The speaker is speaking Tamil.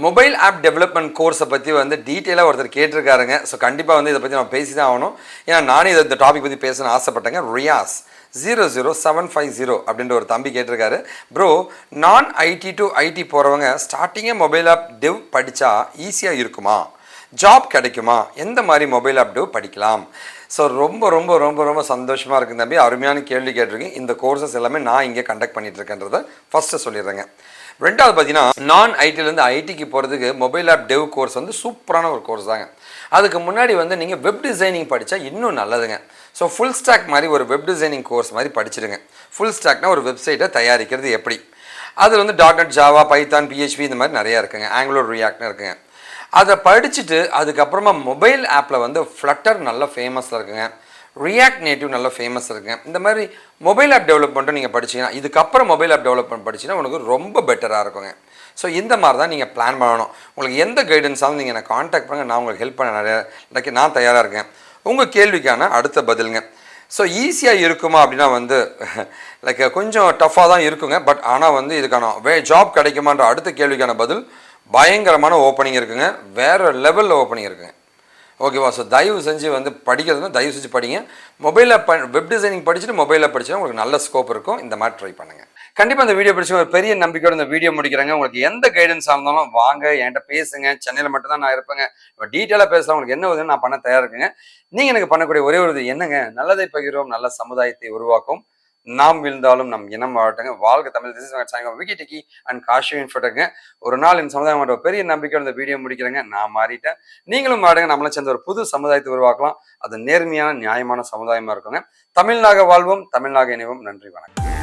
மொபைல் ஆப் டெவலப்மெண்ட் கோர்ஸை பற்றி வந்து டீட்டெயிலாக ஒருத்தர் கேட்டிருக்காருங்க. ஸோ கண்டிப்பாக வந்து இதை பற்றி நம்ம பேசி தான் ஆகணும். ஏன்னா நானே இந்த டாபிக் பற்றி பேசணும்னு ஆசைப்பட்டேங்க. ரியாஸ் 00750 அப்படின்ற ஒரு தம்பி கேட்டிருக்காரு. ப்ரோ, நான் ஐடி டு ஐடி போகிறவங்க ஸ்டார்டிங்கே மொபைல் ஆப் டெவ் படித்தா ஈஸியாக இருக்குமா? ஜாப் கிடைக்குமா? எந்த மாதிரி மொபைல் ஆப் டெவ் படிக்கலாம்? ஸோ ரொம்ப ரொம்ப ரொம்ப ரொம்ப சந்தோஷமாக இருக்குது தம்பி. அருமையான கேள்வி கேட்டிருக்கேன். இந்த கோர்சஸ் எல்லாமே நான் இங்கே கண்டக்ட் பண்ணிகிட்டு இருக்கேன்றதை ஃபஸ்ட்டு சொல்லிடுறேங்க. ரெண்டாவது பார்த்தீங்கன்னா, நான் ஐடிலேருந்து ஐடிக்கு போகிறதுக்கு மொபைல் ஆப் டெவ் கோர்ஸ் வந்து சூப்பரான ஒரு கோர்ஸ் தாங்க. அதுக்கு முன்னாடி வந்து நீங்கள் வெப் டிசைனிங் படித்தா இன்னும் நல்லதுங்க. ஸோ ஃபுல் ஸ்டாக் மாதிரி ஒரு வெப் டிசைனிங் கோர்ஸ் மாதிரி படிச்சிடுங்க. ஃபுல் ஸ்டாக்னால் ஒரு வெப்சைட்டை தயாரிக்கிறது எப்படி, அதில் வந்து .NET, ஜாவா, பைத்தான், PHP இந்த மாதிரி நிறையா இருக்குங்க. ஆங்குலர், ரியாக்ட்னு இருக்குங்க. அதை படிச்சுட்டு அதுக்கப்புறமா மொபைல் ஆப்பில் வந்து ஃப்ளட்டர் நல்ல ஃபேமஸில் இருக்குங்க. ரியாக்ட் நேட்டிவ் நல்ல ஃபேமஸ் இருக்குங்க. இந்த மாதிரி மொபைல் ஆப் டெவலப்மெண்ட்டும் நீங்கள் படிச்சிங்கன்னா, இதுக்கப்புறம் மொபைல் ஆப் டெவலப்மெண்ட் படிச்சிங்கன்னா உங்களுக்கு ரொம்ப பெட்டராக இருக்குங்க. ஸோ இந்த மாதிரி தான் நீங்கள் பிளான் பண்ணணும். உங்களுக்கு எந்த கைடன்ஸாலும் நீங்கள் என்னை காண்டாக்ட் பண்ணுங்கள். நான் உங்களுக்கு ஹெல்ப் பண்ண நான் தயாராக இருக்கேன். உங்கள் கேள்விக்கான அடுத்த பதிலுங்க. ஸோ ஈஸியாக இருக்குமா அப்படின்னா வந்து லைக் கொஞ்சம் டஃப்பாக தான் இருக்குங்க. பட் ஆனால் வந்து இதுக்கான ஜாப் கிடைக்குமான்ற அடுத்த கேள்விக்கான பதில் பயங்கரமான ஓப்பனிங் இருக்குங்க. வேறு லெவலில் ஓப்பனிங் இருக்குங்க. ஓகேவா? ஸோ தயவு செஞ்சு வந்து படிக்கிறதுனா தயவு செஞ்சு படிங்க. மொபைலில் வெப் டிசைனிங் படிச்சுட்டு மொபைலில் படிச்சுன்னா உங்களுக்கு நல்ல ஸ்கோப் இருக்கும். இந்த மாதிரி ட்ரை பண்ணுங்கள். கண்டிப்பாக இந்த வீடியோ படிச்சு ஒரு பெரிய நம்பிக்கையோட இந்த வீடியோ முடிக்கிறேங்க. உங்களுக்கு எந்த கைடன்ஸாக இருந்தாலும் வாங்க, என்கிட்ட பேசுங்க. சென்னையில் மட்டும் தான் நான் இருப்பேங்க. இப்போ டீட்டெயிலாக பேசலாம். உங்களுக்கு என்ன உதவி நான் பண்ண தயாராக இருக்குங்க. நீங்கள் எனக்கு பண்ணக்கூடிய ஒரே ஒரு என்னங்க, நல்லதை பகிர்வோம், நல்ல சமுதாயத்தை உருவாக்கும். நாம் விழுந்தாலும் நம் இனம் வாழட்டுங்க. வாழ்க Tamil. This is Wikitechy and KaaShiv InfoTech. ஒரு நாள் இந்த சமுதாயம் ஒரு பெரிய நம்பிக்கையோட இந்த வீடியோ முடிக்கிறேங்க. நான் மாறிட்டேன், நீங்களும் மாறுங்க. நம்மளை சேர்ந்த ஒரு புது சமுதாயத்தை உருவாக்கலாம். அது நேர்மையான நியாயமான சமுதாயமாக இருக்குங்க. தமிழ்நாக வாழ்வோம், தமிழ்நாக இணைவோம். நன்றி, வணக்கம்.